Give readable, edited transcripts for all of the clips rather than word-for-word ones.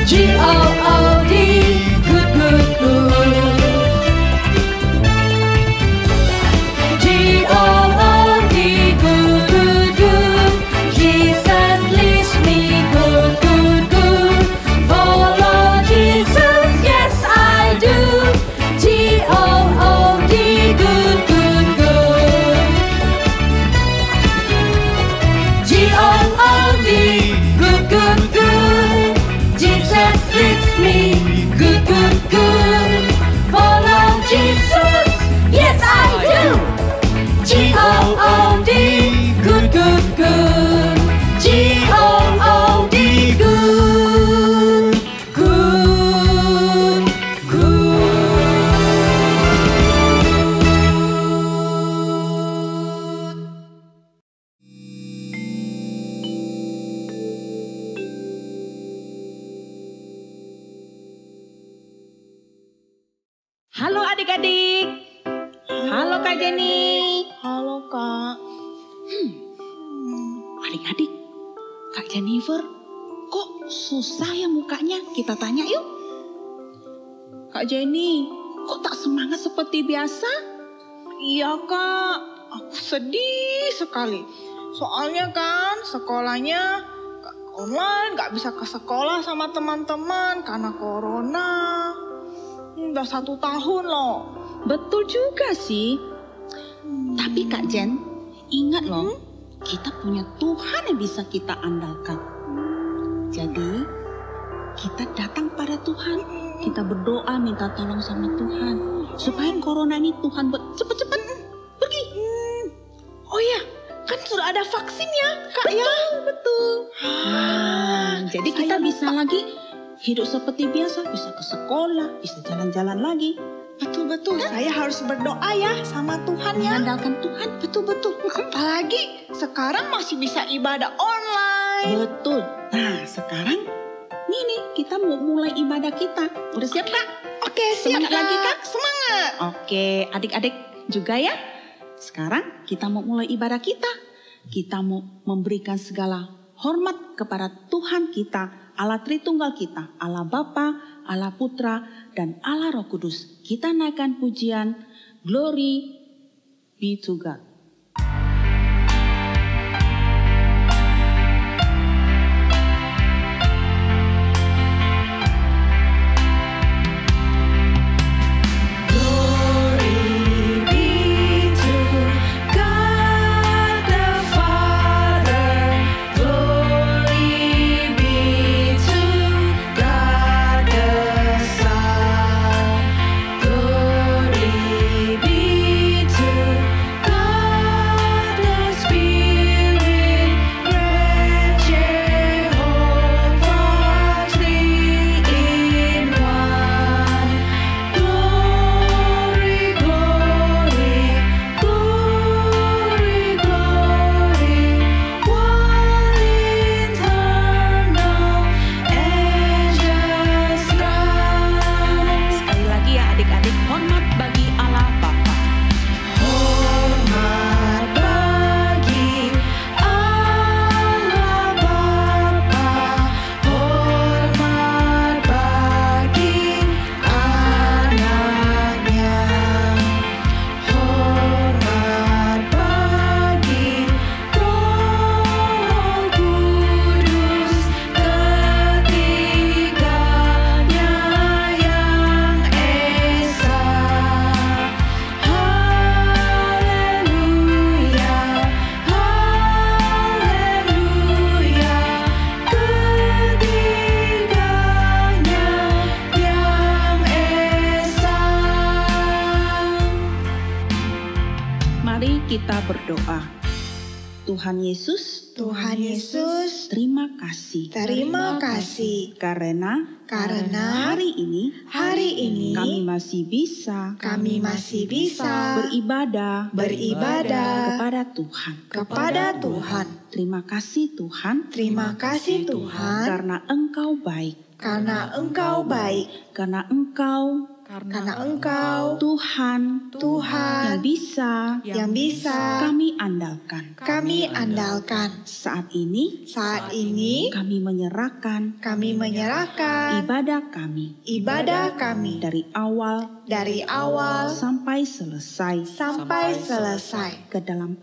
G-O-O-D, good, good, good. G-O-O-D, good, good, good. Jesus leads me, good, good, good. Follow Jesus, yes I do. G-O-O-D, good, good, good. G-O-O-D, good, good, good. Jesus leads me, good, good, good. Follow Jesus, yes I do. G-O-O-D, good, good, good. G-O-O-D, good, good, good. Halo adik-adik. Halo Kak Jenny. Halo Kak. Adik-adik, Kak Jennifer kok susah ya mukanya? Kita tanya yuk. Kak Jenny, kok tak semangat seperti biasa? Iya Kak, aku sedih sekali. Soalnya kan sekolahnya online, gak bisa ke sekolah sama teman-teman karena corona. Udah 1 tahun loh. Betul juga sih. Tapi Kak Jen, ingat loh, kita punya Tuhan yang bisa kita andalkan. Jadi, kita datang pada Tuhan, kita berdoa minta tolong sama Tuhan. Supaya corona ini Tuhan buat cepet-cepet pergi. Oh iya, kan sudah ada vaksin ya Kak ya? Betul. Jadi kita bisa lagi hidup seperti biasa, bisa ke sekolah, bisa jalan-jalan lagi. Betul-betul, saya harus berdoa ya sama Tuhan ya. Mengandalkan Tuhan. Betul-betul, apalagi sekarang masih bisa ibadah online. Betul. Nah sekarang nih kita mau mulai ibadah kita. Udah siap Kak? Oke, siap Semangat lagi, Kak? Semangat. Oke, adik-adik juga ya. Sekarang kita mau mulai ibadah kita. Kita mau memberikan segala hormat kepada Tuhan kita, Allah Tritunggal kita, Allah Bapa, Allah Putra, dan Allah Roh Kudus. Kita naikkan pujian, Glory be to God. Kita berdoa. Tuhan Yesus, terima kasih. Terima kasih Karena hari ini kami masih bisa beribadah kepada Tuhan. Terima kasih Tuhan. Karena Engkau baik. Karena Engkau Karena Engkau Tuhan yang bisa kami andalkan. Saat ini kami menyerahkan ibadah kami dari awal sampai selesai ke dalam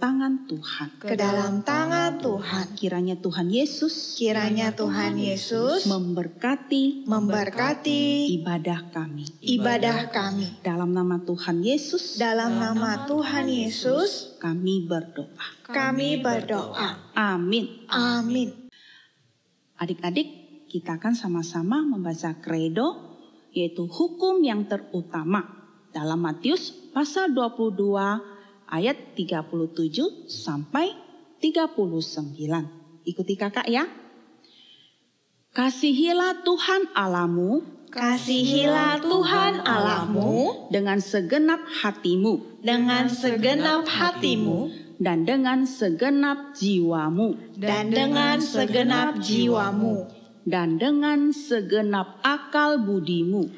tangan Tuhan. Kiranya Tuhan Yesus memberkati ibadah kami. Dalam nama Tuhan Yesus kami berdoa. Amin. Adik-adik, kita akan sama-sama membaca kredo, yaitu hukum yang terutama dalam Matius pasal 22 ayat 37 sampai 39. Ikuti kakak ya. Kasihilah Tuhan Allahmu dengan segenap hatimu dan dengan segenap jiwamu dan dengan segenap akal budimu.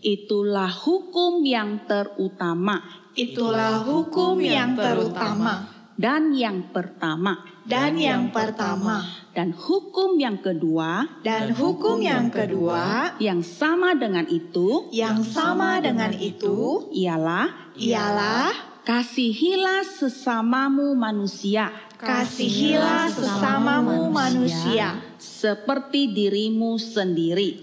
Itulah hukum yang terutama. Dan yang pertama. Dan hukum yang kedua. Yang sama dengan itu. Ialah kasihilah sesamamu manusia. Seperti dirimu sendiri.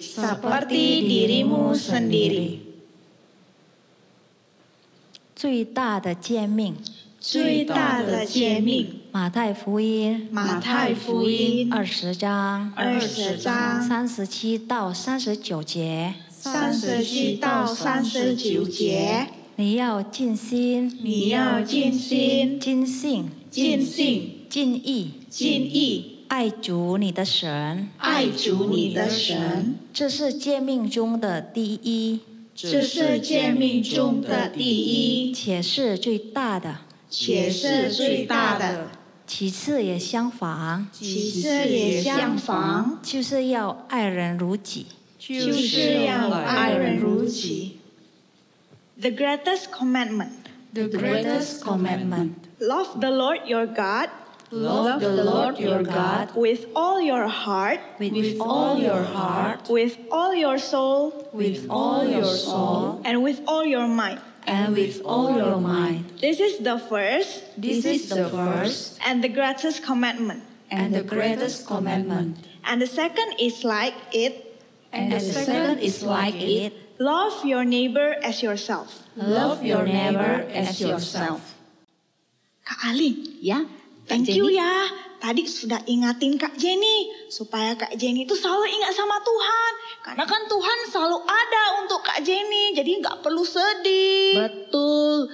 最大的诫命，马太福音20章37到39节，你要尽心、尽性、尽意爱主你的神，这是诫命中的第一，且是最大的，其次也相仿，就是要爱人如己。 The greatest commandment. Love the Lord your God. With all your heart. With all your soul. And with all your might. This is the first. And the greatest commandment. And the second is like it. Love your neighbor as yourself. Kak Alin, Ya, thank you ya. Tadi sudah ingatin Kak Jenny supaya Kak Jenny itu selalu ingat sama Tuhan. Karena kan Tuhan selalu ada untuk Kak Jenny, jadi nggak perlu sedih. Betul.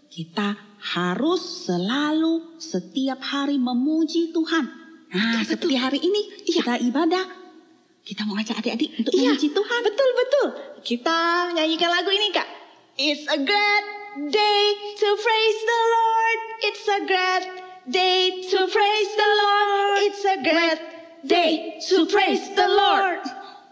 Kita harus selalu setiap hari memuji Tuhan. Nah, seperti hari ini kita ibadah. Kita mau ajak adik-adik untuk memuji Tuhan. Betul. Kita nyanyikan lagu ini Kak. It's a great day to praise the Lord. It's a great day to praise the Lord. It's a great day to praise the Lord.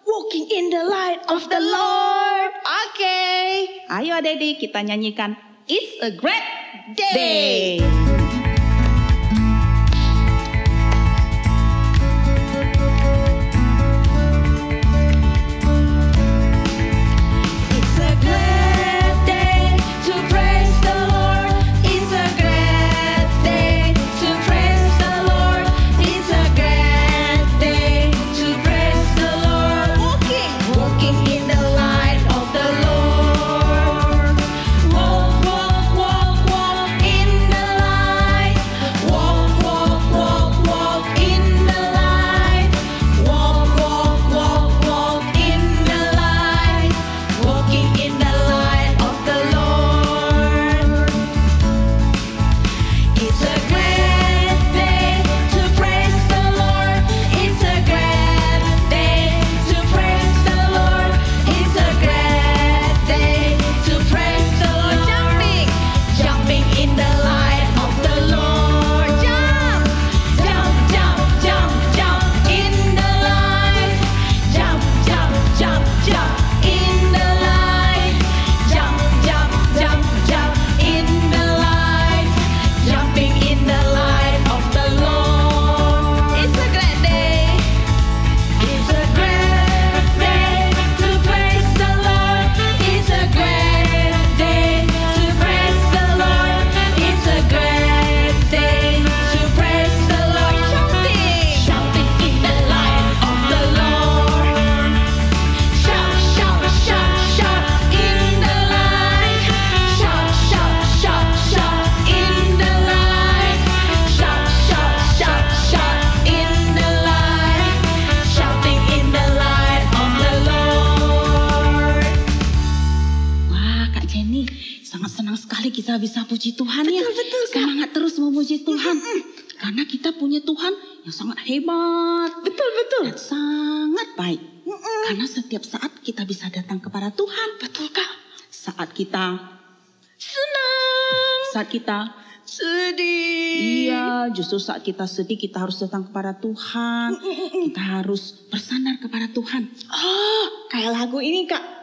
Walking in the light of the Lord. Oke. Ayo adik-adik kita nyanyikan It's a great day. Walk in the light. sudah bisa puji Tuhan ya. Betul, Kak. Semangat terus memuji Tuhan. Karena kita punya Tuhan yang sangat hebat. Betul. Dan sangat baik. Karena setiap saat kita bisa datang kepada Tuhan. Betul, Kak. Saat kita Senang. saat kita Sedih. iya, justru saat kita sedih kita harus datang kepada Tuhan. Kita harus bersandar kepada Tuhan. Oh, kayak lagu ini, Kak.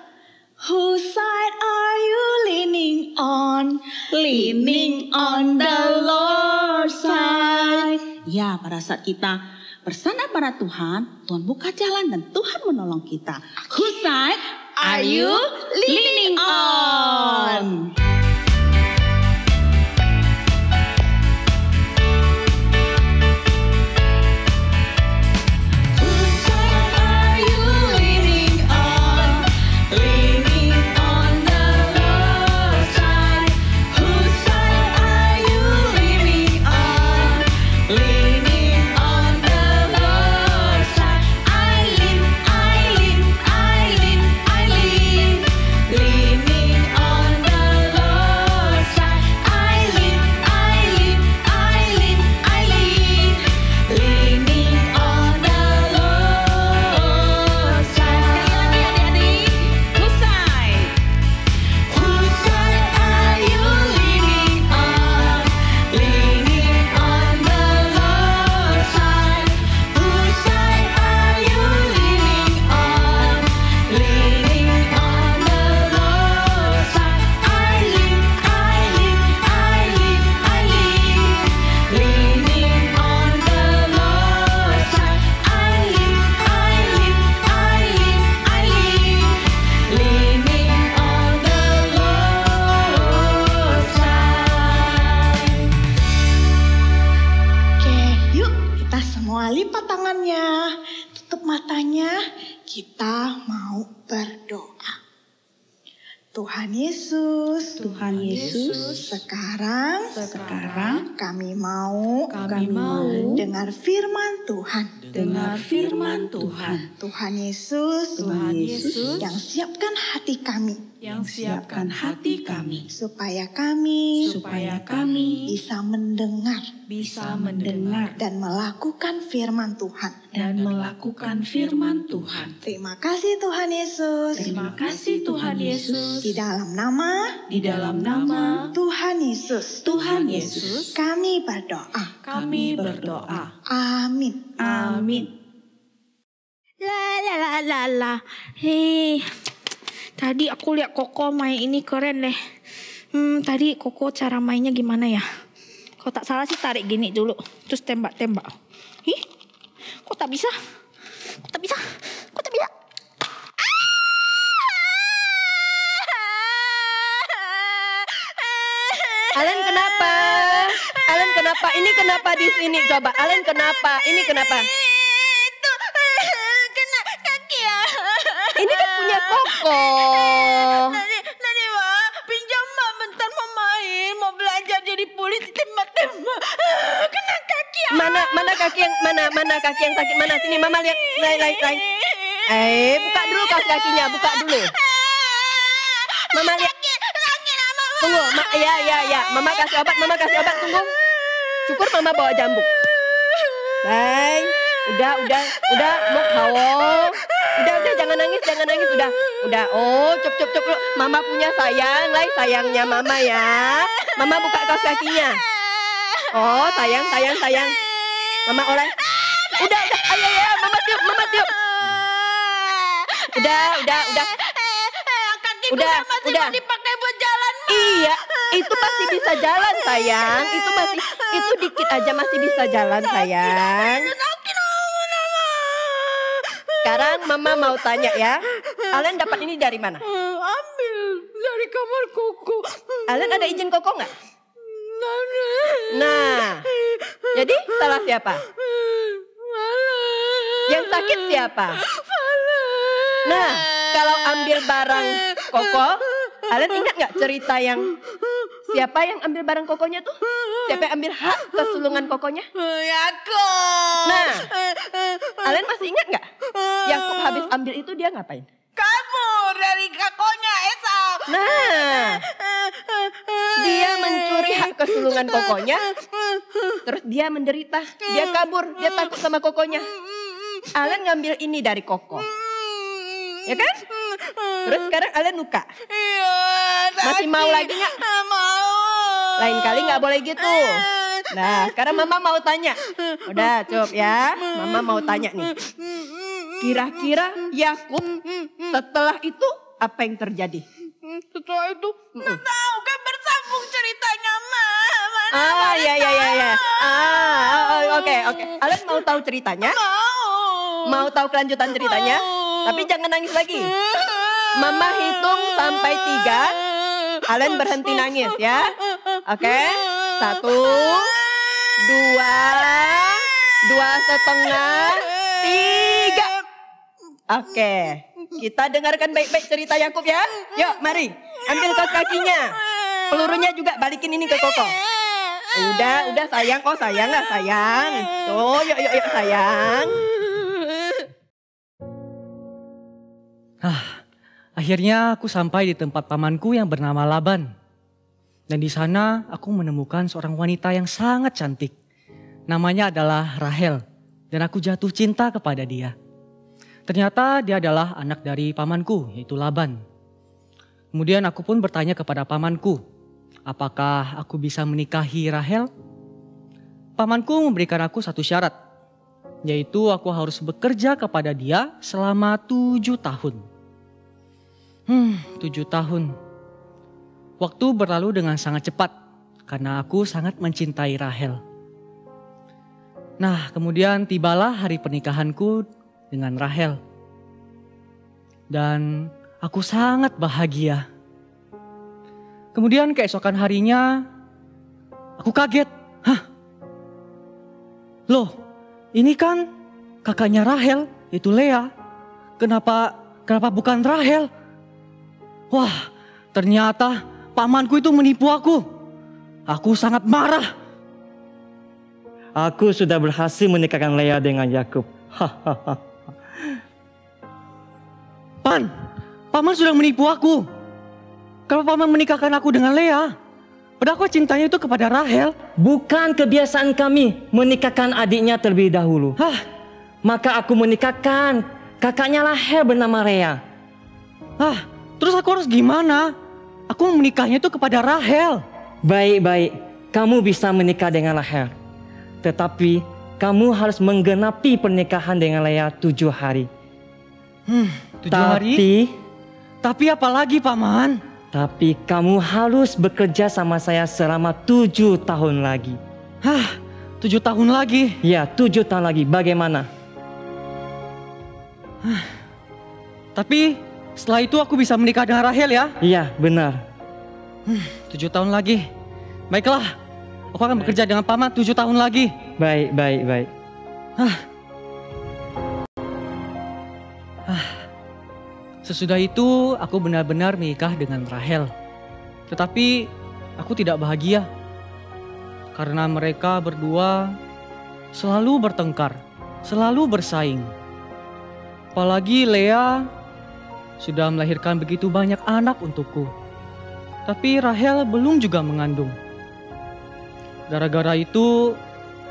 Whose side are you leaning on? Leaning on the Lord's side. Ya, pada saat kita bersandar pada Tuhan, Tuhan buka jalan dan Tuhan menolong kita. Whose side are you leaning on? Whose side are you leaning on? Leaning on the Lord's side. Whose side are you leaning on? Leaning on the Lord's side. I lean. Leaning on the Lord's side. I lean. Leaning on the Lord's side. Sekali lagi adik-adik. Whose side? Whose side are you leaning on? Leaning on the Lord's side. Whose side are you leaning on? Leaning on the Lord's side. I lean. Leaning on the Lord's side. I lean. Leaning on the Lord's side. Oke, yuk kita semua lipat tangannya, tutup matanya, kita mau berdoa. Tuhan Yesus, sekarang kami mau dengar firman Tuhan. Tuhan Yesus, yang siapkan hati kami supaya kami bisa mendengar dan melakukan firman Tuhan. Terima kasih Tuhan Yesus. Di dalam nama Tuhan Yesus, kami berdoa. Amin. La. Hei, tadi aku lihat Koko main ini keren deh. Tadi Koko cara mainnya gimana ya? Kalau tak salah sih tarik gini dulu, terus tembak. Ih, kok tak bisa? Alen kenapa? Ini kenapa di sini? Coba, Alen kenapa? Ini kenapa? Itu kena kaki ya. Ini kan punya Koko. Nani Ma, pinjam Ma bentar mau main, mau belajar jadi polisi tembak-tembak. Kena kaki ya. Mana kaki yang sakit mana? Sini Mama lihat. Lain. Buka dulu kakinya, buka dulu. Mama lihat. Tunggu, ya. Mama kasih obat, tunggu. Syukur Mama bawa jambu. Baik, udah, mau hawo. Udah, jangan nangis, udah. Oh, cop. Mama punya sayangnya Mama ya. Mama buka kaos kakinya. Oh, sayang. Mama oleh. Udah, ayo, Mama tiup. Udah. Udah. Dipakai buat jalan. Iya, itu masih bisa jalan sayang. Itu dikit aja masih bisa jalan sayang. Sekarang Mama mau tanya ya. Alen dapat ini dari mana? Ambil dari kamar Koko. Alen ada izin Koko nggak? Nah, jadi salah siapa? Yang sakit siapa? Nah, kalau ambil barang Koko, Alen ingat nggak cerita yang siapa yang ambil barang Kokonya tuh? Siapa yang ambil hak kesulungan Kokonya? Yakub. Nah, Alen masih ingat nggak? Yakub habis ambil itu dia ngapain? Kabur dari kakonya Esau. Nah, Dia mencuri hak kesulungan kokonya. Terus dia menderita. Dia kabur. Dia takut sama kokonya. Alan ngambil ini dari koko. Ya kan? Terus sekarang Alan luka. Iya. Masih mau lagi nggak? Mau. Lain kali nggak boleh gitu. Nah, sekarang Mama mau tanya. Udah, cukup ya. Mama mau tanya nih. Kira-kira Yakub setelah itu apa yang terjadi? Setelah itu, nggak tahu kan bersambung ceritanya, Ma. Ya. Oke. Alan mau tahu ceritanya? Mau tahu kelanjutan ceritanya? Tapi jangan nangis lagi. Mama hitung sampai 3. Alan berhenti nangis ya. Oke. 1, 2, 2,5, 3. Oke. Kita dengarkan baik-baik cerita Yakub ya. Yuk, mari. Ambil kaos kakinya. Pelurunya juga balikin ini ke Koko. Udah sayang. Oh sayang lah sayang. Tuh, yuk sayang. Akhirnya aku sampai di tempat pamanku yang bernama Laban. Dan di sana aku menemukan seorang wanita yang sangat cantik. Namanya adalah Rahel. Dan aku jatuh cinta kepada dia. Ternyata dia adalah anak dari pamanku, yaitu Laban. Kemudian aku pun bertanya kepada pamanku, apakah aku bisa menikahi Rahel? Pamanku memberikan aku satu syarat, yaitu aku harus bekerja kepada dia selama 7 tahun. 7 tahun. Waktu berlalu dengan sangat cepat, karena aku sangat mencintai Rahel. Nah, kemudian tibalah hari pernikahanku dengan Rahel. Dan aku sangat bahagia. Kemudian keesokan harinya aku kaget. Loh, ini kan kakaknya Rahel, itu Lea. Kenapa bukan Rahel? Wah, ternyata pamanku itu menipu aku. Aku sangat marah. Aku sudah berhasil menikahkan Lea dengan Yakub. Paman sudah menipu aku. Kalau paman menikahkan aku dengan Lea, padahal aku cintanya itu kepada Rahel. Bukan kebiasaan kami menikahkan adiknya terlebih dahulu. Maka aku menikahkan kakaknya Rahel bernama Lea. Terus aku harus gimana? Aku menikahnya itu kepada Rahel. Baik, kamu bisa menikah dengan Rahel. Tetapi kamu harus menggenapi pernikahan dengan Lea 7 hari. 7 hari? Tapi apa lagi paman? Tapi kamu harus bekerja sama saya selama 7 tahun lagi. 7 tahun lagi? Ya, 7 tahun lagi. Bagaimana? Tapi setelah itu aku bisa menikah dengan Rahel ya? Iya, benar. 7 tahun lagi. Baiklah, aku akan bekerja dengan paman 7 tahun lagi. Baik. Sesudah itu aku benar-benar menikah dengan Rahel. Tetapi aku tidak bahagia. Karena mereka berdua selalu bertengkar, selalu bersaing. Apalagi Lea sudah melahirkan begitu banyak anak untukku. Tapi Rahel belum juga mengandung. Gara-gara itu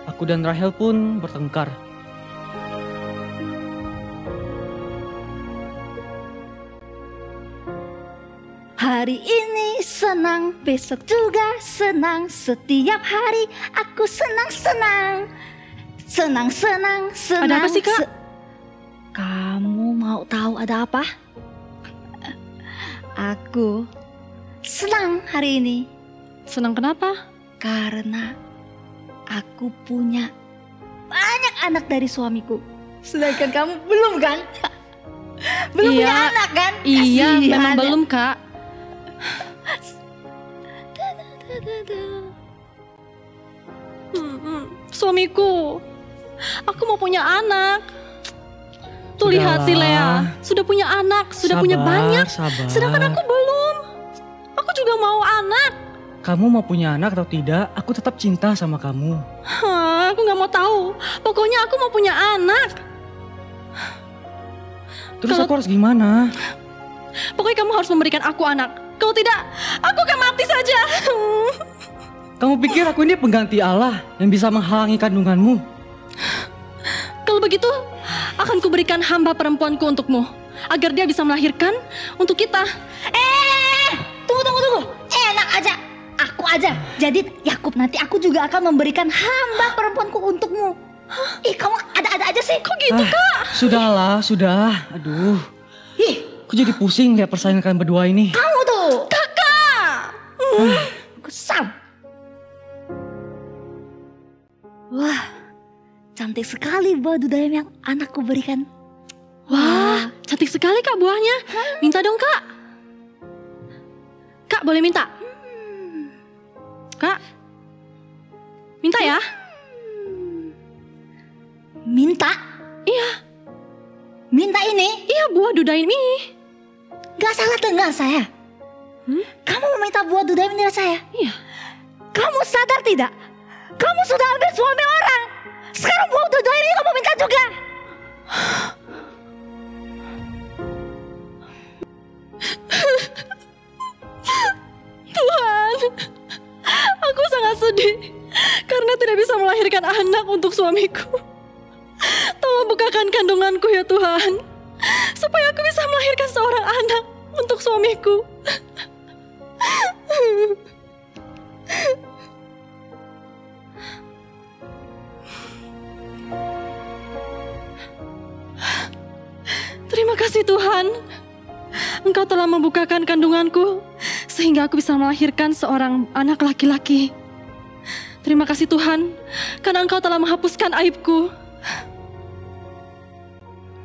aku dan Rahel pun bertengkar. Hari ini senang, besok juga senang. Setiap hari aku senang. Ada apa sih, Kak? Kamu mau tahu ada apa? Aku senang hari ini. Senang kenapa? Karena aku punya banyak anak dari suamiku. Sedangkan kamu belum kan? Belum Iya. punya anak kan? Iya, Kasihan. memang belum, Kak. Suamiku, aku mau punya anak. Tuh lihat si Lea, sudah punya anak, sudah punya banyak. Sabar. Sedangkan aku belum. Aku juga mau anak. Kamu mau punya anak atau tidak, aku tetap cinta sama kamu. Aku nggak mau tahu. Pokoknya aku mau punya anak. Terus Kalau- aku harus gimana? Pokoknya kamu harus memberikan aku anak. Kalau tidak, aku akan mati mati saja. Kamu pikir aku ini pengganti Allah yang bisa menghalangi kandunganmu? Kalau begitu, akan kuberikan hamba perempuanku untukmu, agar dia bisa melahirkan untuk kita. Tunggu. Enak aja. Aku aja. Jadi Yakub, nanti aku juga akan memberikan hamba perempuanku untukmu. Ih, kamu ada-ada aja sih. Kok gitu, Kak? Sudahlah, sudah. Aduh. Aku jadi pusing lihat persaingan kalian berdua ini. Kamu tuh. Kakak! Kesal. Wah, cantik sekali buah dudayam yang anakku berikan. Wah, cantik sekali Kak buahnya. Minta dong, Kak. Kak, boleh minta? Kak. Minta ya? Minta? Iya. Minta ini? Iya, buah dudayam ini. Gak salah dengar saya. Kamu meminta buah dudayam dari saya? Iya. Kamu sadar tidak? Kamu sudah ambil suami orang. Sekarang buah dudayam ini kamu minta juga. Tuhan, aku sangat sedih karena tidak bisa melahirkan anak untuk suamiku. Tolong bukakan kandunganku ya Tuhan, supaya aku bisa melahirkan seorang anak untuk suamiku. Terima kasih Tuhan, Engkau telah membukakan kandunganku sehingga aku bisa melahirkan seorang anak laki-laki. Terima kasih Tuhan, karena Engkau telah menghapuskan aibku.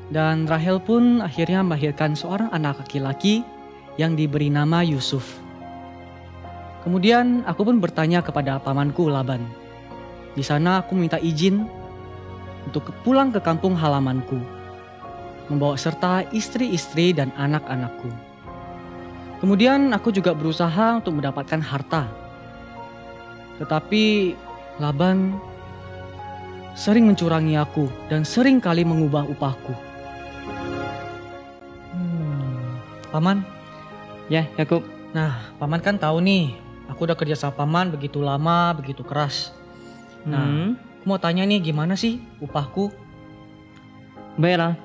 Dan Rahel pun akhirnya melahirkan seorang anak laki-laki yang diberi nama Yusuf. Kemudian aku pun bertanya kepada pamanku Laban. Di sana aku minta izin untuk pulang ke kampung halamanku, membawa serta istri-istri dan anak-anakku. Kemudian aku juga berusaha untuk mendapatkan harta. Tetapi Laban sering mencurangi aku dan sering kali mengubah upahku. Paman, Ya, Yakub. nah paman kan tahu nih, aku udah kerja sama paman begitu lama, begitu keras. Nah, aku mau tanya nih, gimana sih upahku? Baiklah.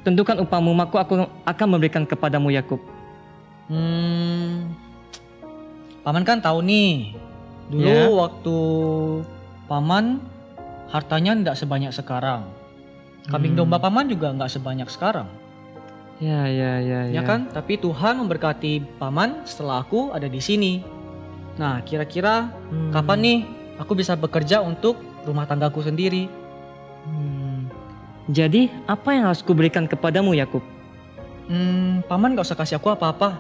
Tentukan upahmu, maka aku akan memberikan kepadamu, Yakub. Paman kan tahu nih, dulu Ya. waktu paman hartanya tidak sebanyak sekarang. Kambing domba paman juga nggak sebanyak sekarang. Ya. Ya kan? Tapi Tuhan memberkati paman setelah aku ada di sini. Nah, kira-kira kapan nih aku bisa bekerja untuk rumah tanggaku sendiri? Jadi, apa yang harus kuberikan kepadamu, Yakub? Paman gak usah kasih aku apa-apa.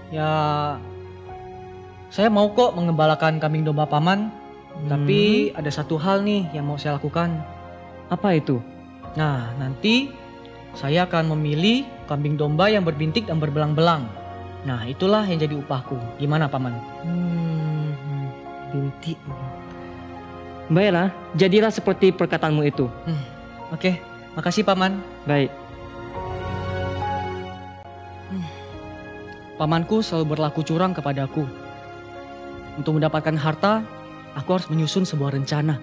Ya, saya mau kok mengembalakan kambing domba paman. Tapi ada satu hal nih yang mau saya lakukan. Apa itu? Nah, nanti saya akan memilih kambing domba yang berbintik dan berbelang-belang. Nah, itulah yang jadi upahku. Gimana, Paman? Bintik. Baiklah, jadilah seperti perkataanmu itu. Oke, makasih, Paman. Baik. Pamanku selalu berlaku curang kepadaku. Untuk mendapatkan harta, aku harus menyusun sebuah rencana.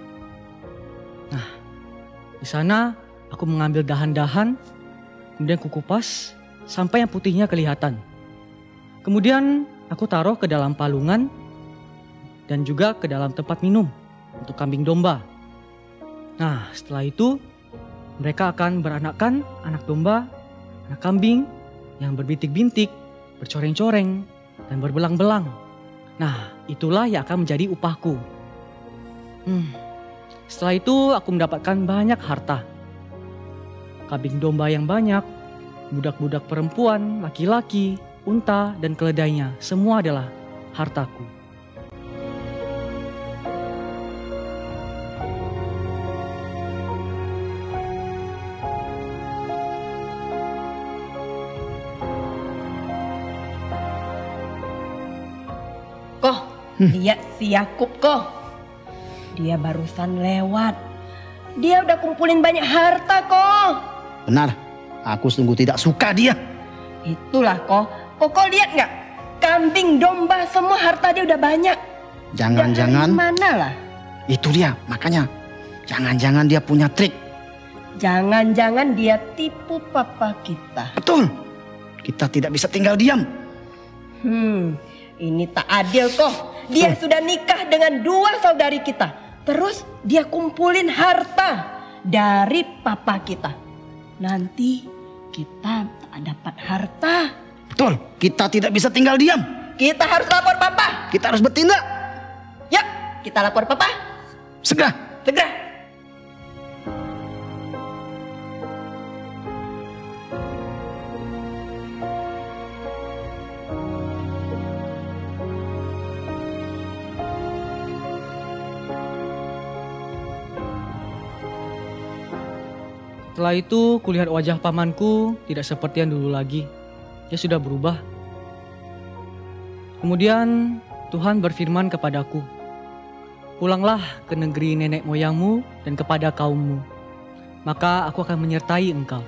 Nah, di sana aku mengambil dahan-dahan, kemudian kukupas sampai yang putihnya kelihatan. Kemudian aku taruh ke dalam palungan dan juga ke dalam tempat minum untuk kambing domba. Nah, setelah itu mereka akan beranakan anak domba, anak kambing yang berbintik-bintik, bercoreng-coreng, dan berbelang-belang. Nah, itulah yang akan menjadi upahku. Setelah itu aku mendapatkan banyak harta. Kambing domba yang banyak, budak-budak perempuan, laki-laki, unta, dan keledainya, semua adalah hartaku. Lihat si Yakub kok. Dia barusan lewat. Dia udah kumpulin banyak harta kok. Benar, aku sungguh tidak suka dia. Itulah kok. Kok lihat nggak? kambing, domba, semua harta dia udah banyak. Jangan-jangan Mana lah? itu dia, makanya jangan-jangan dia punya trik. Jangan-jangan dia tipu papa kita. Betul. Kita tidak bisa tinggal diam. Ini tak adil kok. Dia sudah nikah dengan 2 saudari kita. Terus dia kumpulin harta dari papa kita. Nanti kita tak dapat harta. Betul. Kita tidak bisa tinggal diam. Kita harus lapor papa. Kita harus bertindak. Yuk, kita lapor papa. Segera. Segera. Setelah itu kulihat wajah pamanku tidak seperti yang dulu lagi. Dia sudah berubah. Kemudian Tuhan berfirman kepadaku, "Pulanglah ke negeri nenek moyangmu dan kepada kaummu, maka aku akan menyertai engkau."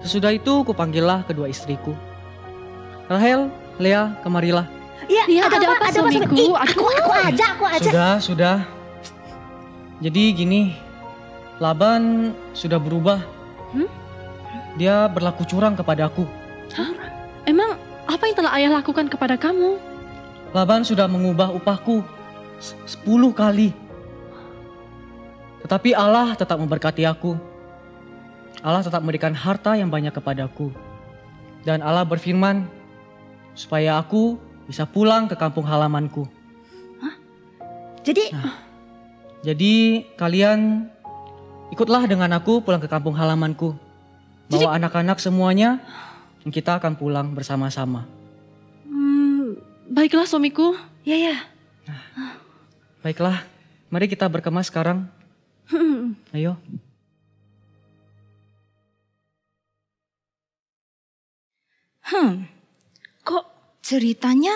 Sesudah itu kupanggillah kedua istriku. "Rahel, Lea, kemarilah." Iya, ada apa suamiku? Ih, Aku aja. Sudah. Jadi gini, Laban sudah berubah. Dia berlaku curang kepadaku. Emang apa yang telah ayah lakukan kepada kamu? Laban sudah mengubah upahku 10 kali. Tetapi Allah tetap memberkati aku. Allah tetap memberikan harta yang banyak kepadaku. Dan Allah berfirman supaya aku bisa pulang ke kampung halamanku. Jadi kalian ikutlah dengan aku pulang ke kampung halamanku. Bawa anak-anak semuanya, kita akan pulang bersama-sama. Baiklah suamiku. Ya. Baiklah, mari kita berkemas sekarang. Ayo. Kok ceritanya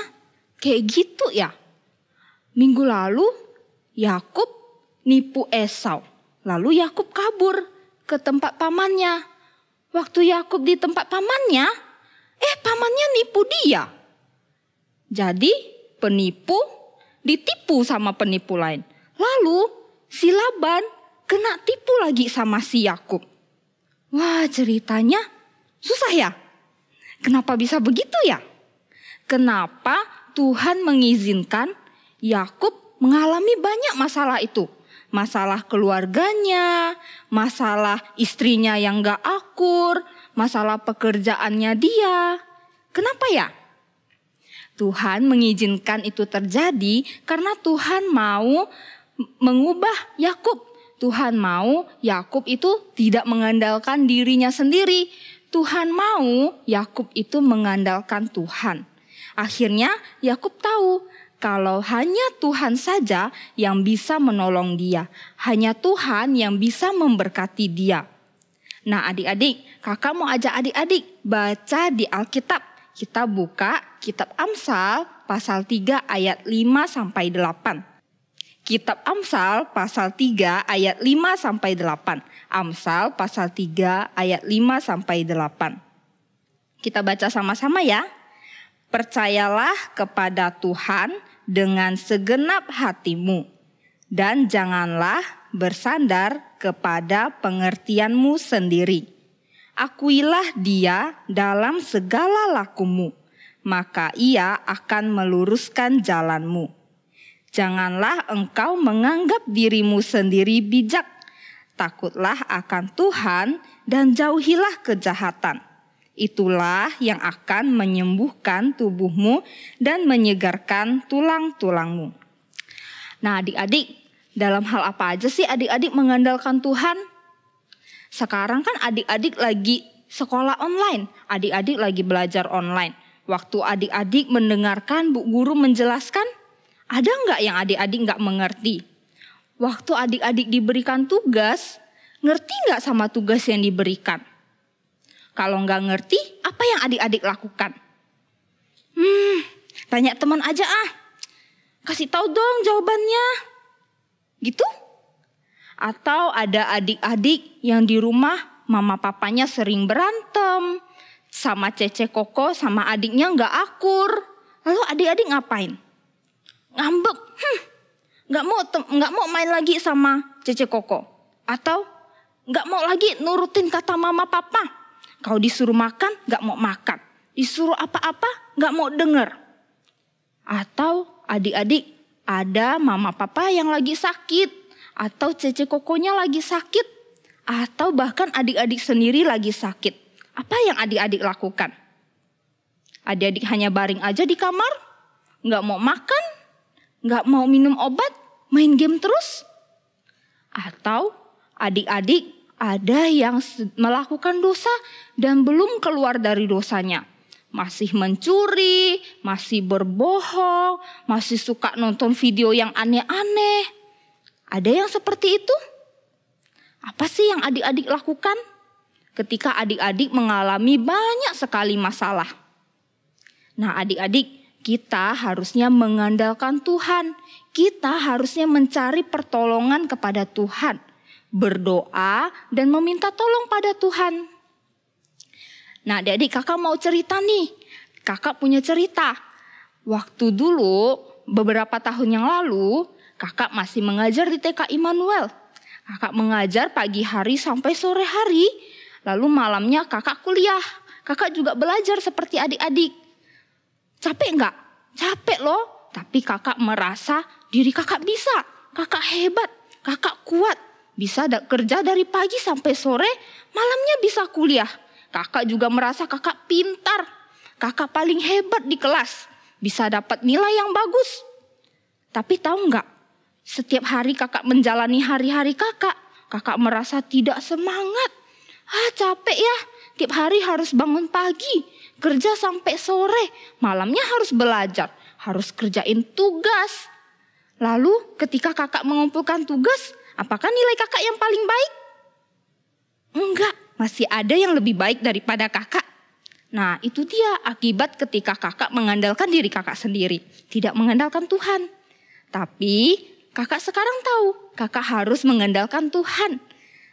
kayak gitu ya? Minggu lalu Yakub nipu Esau. Lalu Yakub kabur ke tempat pamannya. Waktu Yakub di tempat pamannya, pamannya nipu dia. Jadi penipu ditipu sama penipu lain. Lalu si Laban kena tipu lagi sama si Yakub. Wah, ceritanya susah ya? Kenapa bisa begitu ya? Kenapa Tuhan mengizinkan Yakub mengalami banyak masalah itu? Masalah keluarganya, masalah istrinya yang gak akur, masalah pekerjaannya dia. Kenapa ya? Tuhan mengizinkan itu terjadi karena Tuhan mau mengubah Yakub. Tuhan mau Yakub itu tidak mengandalkan dirinya sendiri. Tuhan mau Yakub itu mengandalkan Tuhan. Akhirnya Yakub tahu kalau hanya Tuhan saja yang bisa menolong dia. Hanya Tuhan yang bisa memberkati dia. Nah adik-adik, kakak mau ajak adik-adik baca di Alkitab. Kita buka kitab Amsal pasal 3 ayat 5-8. Kitab Amsal pasal 3 ayat 5-8. Amsal pasal 3 ayat 5-8. Kita baca sama-sama ya. Percayalah kepada Tuhan dengan segenap hatimu, dan janganlah bersandar kepada pengertianmu sendiri. Akuilah Dia dalam segala lakumu, maka Ia akan meluruskan jalanmu. Janganlah engkau menganggap dirimu sendiri bijak. Takutlah akan Tuhan dan jauhilah kejahatan. Itulah yang akan menyembuhkan tubuhmu dan menyegarkan tulang-tulangmu. Nah adik-adik, dalam hal apa aja sih adik-adik mengandalkan Tuhan? Sekarang kan adik-adik lagi sekolah online, adik-adik lagi belajar online. Waktu adik-adik mendengarkan bu guru menjelaskan, ada nggak yang adik-adik nggak mengerti? Waktu adik-adik diberikan tugas, ngerti nggak sama tugas yang diberikan? Kalau nggak ngerti, apa yang adik-adik lakukan? Tanya teman aja kasih tahu dong jawabannya. Gitu? Atau ada adik-adik yang di rumah mama papanya sering berantem, sama Cece Koko sama adiknya nggak akur. Lalu adik-adik ngapain? Ngambek. Nggak mau main lagi sama Cece Koko. Atau nggak mau lagi nurutin kata mama papa. Kalau disuruh makan nggak mau makan. Disuruh apa-apa nggak mau denger. Atau adik-adik ada mama papa yang lagi sakit. Atau Cece Kokonya lagi sakit. Atau bahkan adik-adik sendiri lagi sakit. Apa yang adik-adik lakukan? Adik-adik hanya baring aja di kamar? Nggak mau makan? Nggak mau minum obat? Main game terus? Atau adik-adik ada yang melakukan dosa dan belum keluar dari dosanya? Masih mencuri, masih berbohong, masih suka nonton video yang aneh-aneh. Ada yang seperti itu? Apa sih yang adik-adik lakukan ketika adik-adik mengalami banyak sekali masalah? Nah, adik-adik, kita harusnya mengandalkan Tuhan. Kita harusnya mencari pertolongan kepada Tuhan. Berdoa dan meminta tolong pada Tuhan. Nah, adik-adik, kakak mau cerita nih. Kakak punya cerita. Waktu dulu, beberapa tahun yang lalu, kakak masih mengajar di TK Immanuel. Kakak mengajar pagi hari sampai sore hari. Lalu malamnya kakak kuliah. Kakak juga belajar seperti adik-adik. Capek enggak? Capek loh. Tapi kakak merasa diri kakak bisa. Kakak hebat. Kakak kuat. Bisa kerja dari pagi sampai sore. Malamnya bisa kuliah. Kakak juga merasa kakak pintar. Kakak paling hebat di kelas. Bisa dapat nilai yang bagus. Tapi tahu enggak? Setiap hari kakak menjalani hari-hari kakak merasa tidak semangat. Capek ya, tiap hari harus bangun pagi, kerja sampai sore, malamnya harus belajar, harus kerjain tugas. Lalu ketika kakak mengumpulkan tugas, apakah nilai kakak yang paling baik? Enggak, masih ada yang lebih baik daripada kakak. Nah, itu dia akibat ketika kakak mengandalkan diri kakak sendiri, tidak mengandalkan Tuhan. Tapi kakak sekarang tahu, kakak harus mengandalkan Tuhan.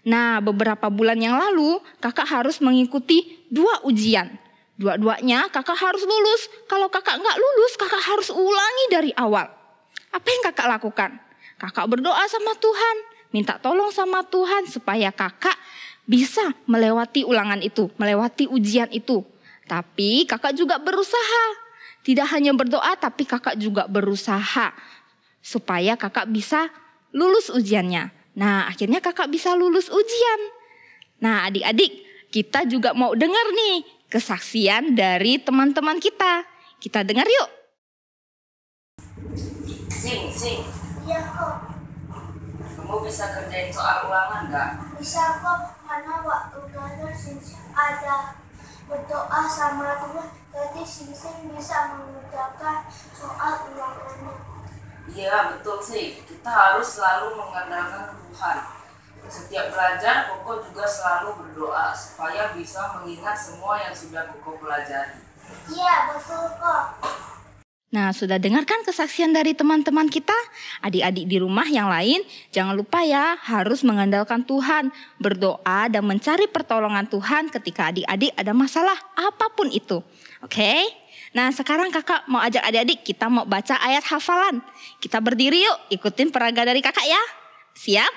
Nah, beberapa bulan yang lalu, kakak harus mengikuti 2 ujian. Dua-duanya kakak harus lulus. Kalau kakak nggak lulus, kakak harus ulangi dari awal. Apa yang kakak lakukan? Kakak berdoa sama Tuhan, minta tolong sama Tuhan supaya kakak bisa melewati ulangan itu, melewati ujian itu. Tapi kakak juga berusaha. Tidak hanya berdoa, tapi kakak juga berusaha supaya kakak bisa lulus ujiannya. Nah, akhirnya kakak bisa lulus ujian. Nah, adik-adik, kita juga mau dengar nih kesaksian dari teman-teman kita. Kita dengar yuk. Sing. Iya kok, Kamu bisa kerjain soal ulangan nggak? bisa kok, karena waktu belajar Sing ada berdoa sama Tuhan, jadi Sing bisa mengerjakan soal ulangannya. Iya betul sih. Kita harus selalu mengandalkan Tuhan. Setiap belajar, Koko juga selalu berdoa supaya bisa mengingat semua yang sudah Koko pelajari. Iya betul kok. Nah, sudah dengarkan kesaksian dari teman-teman kita? Adik-adik di rumah yang lain, jangan lupa ya, harus mengandalkan Tuhan, berdoa dan mencari pertolongan Tuhan ketika adik-adik ada masalah apapun itu. Oke? Nah, sekarang kakak mau ajak adik-adik, kita mau baca ayat hafalan. Kita berdiri yuk, ikutin peraga dari kakak ya. Siap?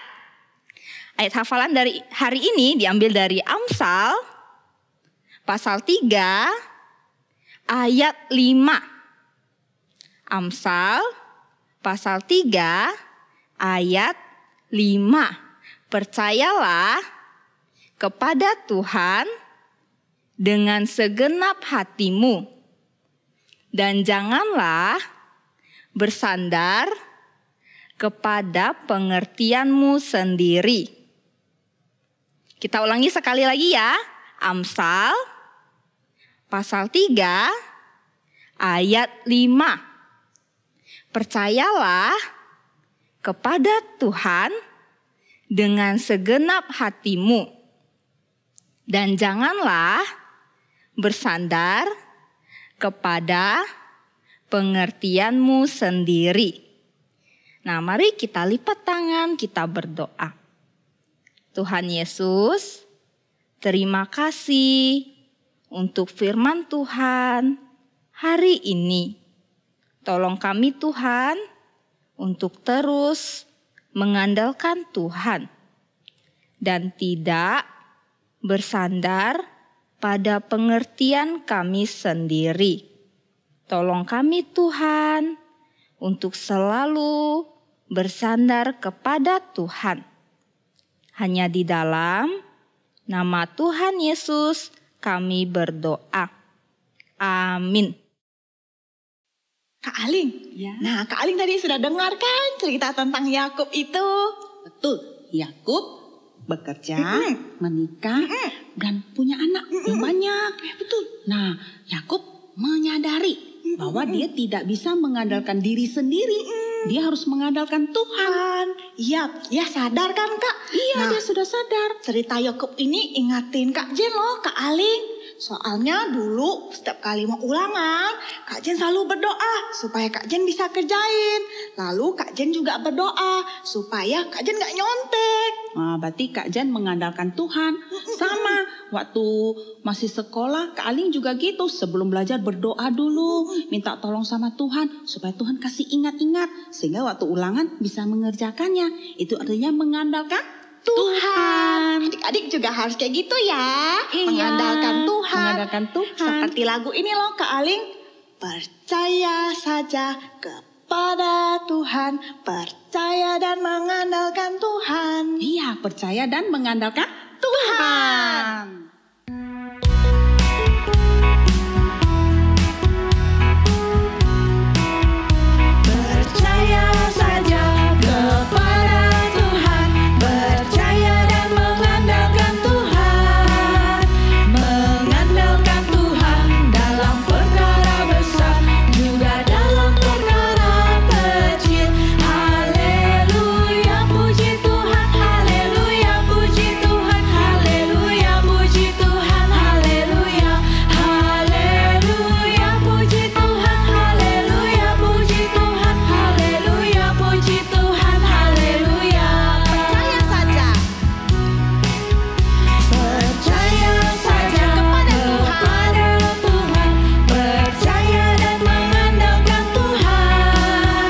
Ayat hafalan dari hari ini diambil dari Amsal pasal 3 ayat 5. Amsal pasal 3 ayat 5. Percayalah kepada Tuhan dengan segenap hatimu dan janganlah bersandar kepada pengertianmu sendiri. Kita ulangi sekali lagi ya. Amsal pasal 3 ayat 5. Percayalah kepada Tuhan dengan segenap hatimu dan janganlah bersandar kepada pengertianmu sendiri. Nah, mari kita lipat tangan, kita berdoa. Tuhan Yesus, terima kasih untuk firman Tuhan hari ini. Tolong kami Tuhan untuk terus mengandalkan Tuhan dan tidak bersandar pada pengertian kami sendiri. Tolong kami Tuhan untuk selalu bersandar kepada Tuhan. Hanya di dalam nama Tuhan Yesus kami berdoa. Amin. Kak Aling. Ya. Nah, Kak Aling tadi sudah dengar kan cerita tentang Yakub itu? Betul, Yakub bekerja, menikah, dan punya anak yang banyak. Betul. Nah, Yakub menyadari bahwa dia tidak bisa mengandalkan diri sendiri. Dia harus mengandalkan Tuhan. Iya, dia sadar kan Kak? Iya, dia sudah sadar. Cerita Yakub ini ingatin Kak Jen loh, Kak Aling. Soalnya dulu setiap kali mau ulangan, Kak Jen selalu berdoa supaya Kak Jen bisa kerjain. Lalu Kak Jen juga berdoa supaya Kak Jen gak nyontek. Nah, berarti Kak Jan mengandalkan Tuhan. Sama, waktu masih sekolah, Kak Aling juga gitu. Sebelum belajar berdoa dulu, minta tolong sama Tuhan supaya Tuhan kasih ingat-ingat. Sehingga waktu ulangan bisa mengerjakannya. Itu artinya mengandalkan Tuhan. Adik-adik juga harus kayak gitu ya. Iya, mengandalkan Tuhan. mengandalkan Tuhan. Seperti lagu ini loh Kak Aling. Percaya saja kepada Tuhan. Percaya dan mengandalkan Tuhan. Iya, percaya dan mengandalkan Tuhan. Percaya saja kepada Tuhan, percaya dan mengandalkan Tuhan, mengandalkan Tuhan dalam perkara besar juga dalam perkara kecil. Haleluya, puji Tuhan, haleluya, puji Tuhan, haleluya, puji Tuhan, haleluya, haleluya, puji Tuhan, haleluya, puji Tuhan, haleluya, puji Tuhan, haleluya. Percaya saja. Percaya saja kepada Tuhan, percaya dan mengandalkan Tuhan,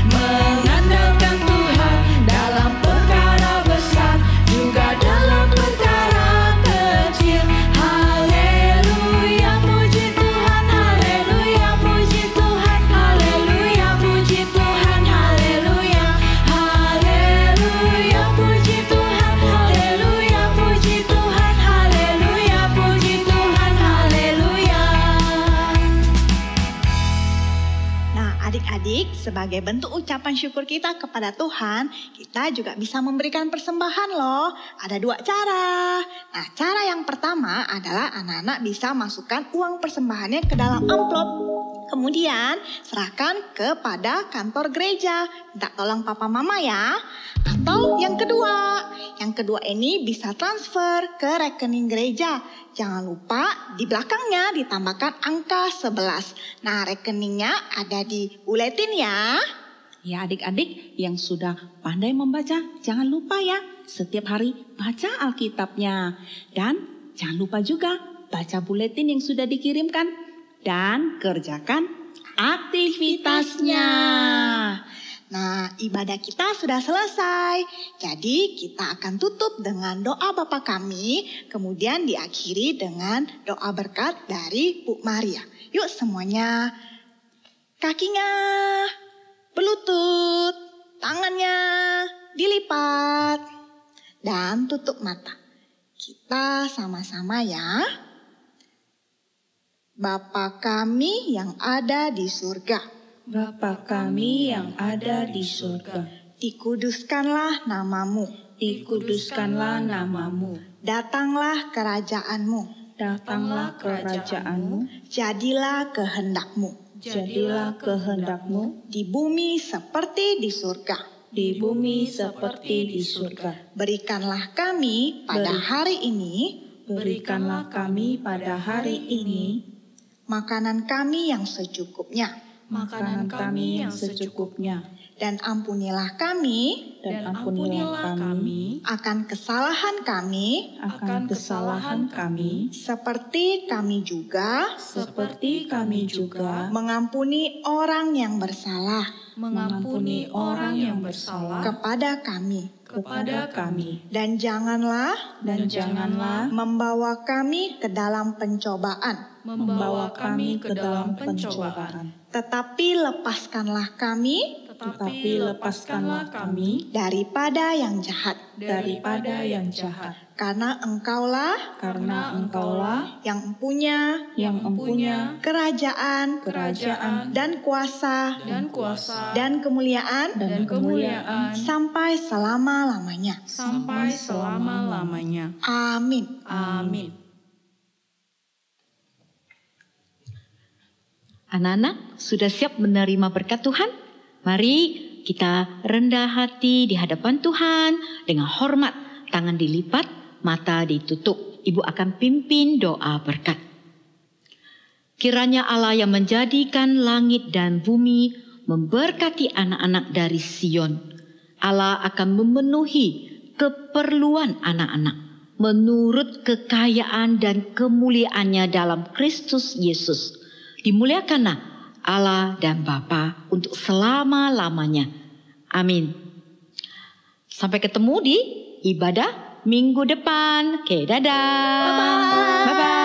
mengandalkan Tuhan dalam perkara besar juga dalam perkara kecil. Haleluya, puji Tuhan, haleluya, puji Tuhan, haleluya, puji Tuhan, haleluya, haleluya, puji Tuhan, haleluya, puji Tuhan, haleluya, puji Tuhan, haleluya. Nah adik-adik, sebagai bentuk ucapan syukur kita kepada Tuhan, kita juga bisa memberikan persembahan loh. Ada 2 cara. Nah cara yang pertama adalah anak-anak bisa masukkan uang persembahannya ke dalam amplop. Kemudian serahkan kepada kantor gereja. Minta tolong papa mama ya. Atau yang kedua ini bisa transfer ke rekening gereja. Jangan lupa di belakangnya ditambahkan angka 11. Nah rekeningnya ada di buletin ya. Ya, adik-adik yang sudah pandai membaca, jangan lupa ya setiap hari baca Alkitabnya. Dan jangan lupa juga baca buletin yang sudah dikirimkan dan kerjakan aktivitasnya. Nah, ibadah kita sudah selesai. Jadi kita akan tutup dengan doa Bapa kami, kemudian diakhiri dengan doa berkat dari Bu Maria. Yuk semuanya, kakinya berlutut, tangannya dilipat, dan tutup mata. Kita sama-sama ya. Bapa kami yang ada di surga, Bapa kami yang ada di surga, dikuduskanlah namamu, dikuduskanlah namamu, datanglah kerajaanmu, datanglah kerajaanmu, jadilah kehendakmu, jadilah kehendakmu di bumi seperti di surga. di bumi seperti di surga. Berikanlah kami pada hari ini Berikanlah kami pada hari ini makanan kami yang secukupnya. makanan kami yang secukupnya. Dan ampunilah kami Dan ampunilah kami akan kesalahan kami, akan kesalahan kami, seperti kami juga seperti kami juga mengampuni orang yang bersalah mengampuni orang yang bersalah kepada kami. kepada kami. Dan janganlah membawa kami ke dalam pencobaan, membawa kami ke dalam pencobaan, tetapi lepaskanlah kami tetapi lepaskanlah kami daripada yang jahat. daripada yang jahat. Karena Engkaulah Karena Engkaulah yang empunya yang empunya kerajaan dan kuasa dan kemuliaan sampai selama-lamanya. sampai selama-lamanya. Amin. Amin. Anak-anak sudah siap menerima berkat Tuhan? Mari kita rendah hati di hadapan Tuhan dengan hormat, tangan dilipat, mata ditutup. Ibu akan pimpin doa berkat. Kiranya Allah yang menjadikan langit dan bumi memberkati anak-anak dari Sion. Allah akan memenuhi keperluan anak-anak menurut kekayaan dan kemuliaannya dalam Kristus Yesus. Dimuliakanlah Allah dan Bapa untuk selama-lamanya. Amin. Sampai ketemu di ibadah minggu depan. Oke, dadah. Bye-bye.